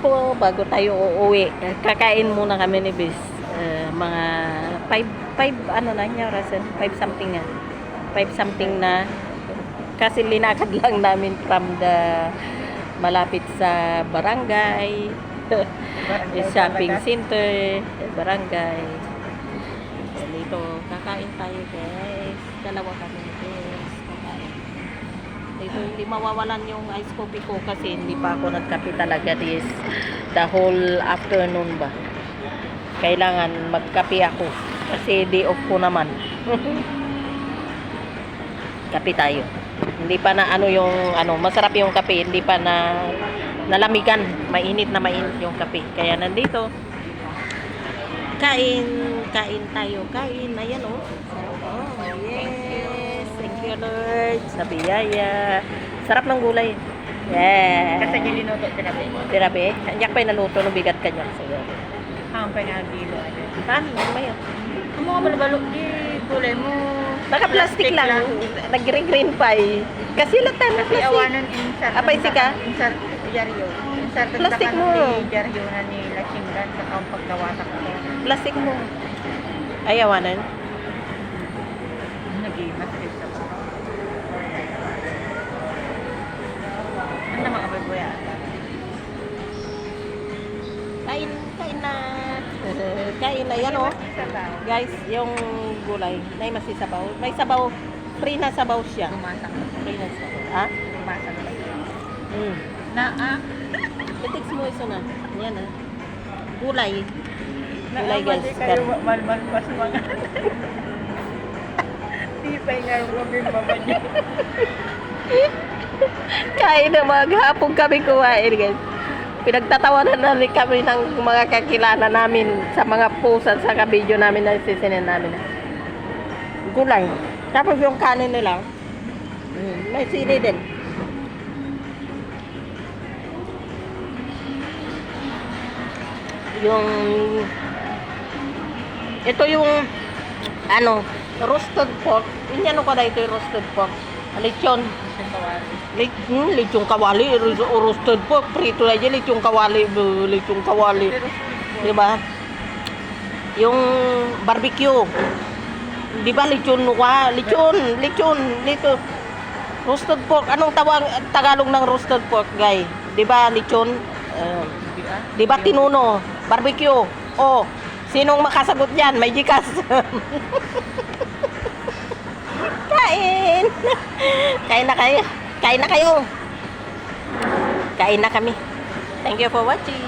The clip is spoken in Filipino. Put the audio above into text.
ko bago tayo uuwi. Kakain muna kami ni Bis. Mga 5 ano na niya, Rasen? 5 something nga. 5 something na. Kasi linakad lang namin from the malapit sa barangay. Shopping center, barangay. Dito, kakain tayo guys. Dalawa kami guys. Kakain. Dito, hindi mawawalan yung ice coffee ko kasi hindi pa ako nagkape talaga this the whole afternoon ba. Kailangan magkape ako kasi day off ko naman. Kape tayo. Hindi pa na ano yung masarap yung kape, hindi pa na nalamigan, mainit na mainit yung kape. Kaya nandito kain tayo. Ayan oh. Oh, yes. Thank you Lord sa biyaya. Sarap ng gulay. Yeah. Kasi gilinuto tirabi. Tirabi. Anyak pa yung naluto no bigat kanya. Sige. Ang panagilo. Paano? Ano ba yun? Ang mga balbalok di kulay mo. Naka-plastic lang. Nag-green pa eh. Kasi latan na Kasi plastic. awanan insert. Apay sika? Insert jaryo. Insert Plastic mo. Jaryo na ni Lachingran sa kang pagkawatak ko. Plastic mo. Ayawanan. Nag-imas rin sa pa. Ano naman ka buya? Kain na. Kain na yan oh. Guys, yung gulay, may masisabaw. May sabaw. Free na sabaw siya. Gumasak. Free na sabaw. Ha? Gumasak. Na Na Itix mo iso na. Yan ah. Gulay. Na Gulay guys. kayo malmal pas mga. Di pa nga yung baba niyo. Kain na maghapon kami kumain guys. Pinagtatawanan na rin kami ng mga kakilala namin sa mga post at sa video namin na sisinin namin. Gulay. Tapos yung kanin nila, may sili din. Ito yung roasted pork. Inyano ko na ito yung roasted pork. Lechon. Lechong kawali, roasted pork, prito na dyan, lechong kawali. Diba? Yung barbecue. Diba lechon nuka? Lechon. Roasted pork. Anong Tagalog ng roasted pork, guy? Diba lechon? Diba tinuno? Barbecue. Oh, sinong makasagot dyan? May Gcash. Kain. Kain na kayo. Kain na kami. Thank you for watching.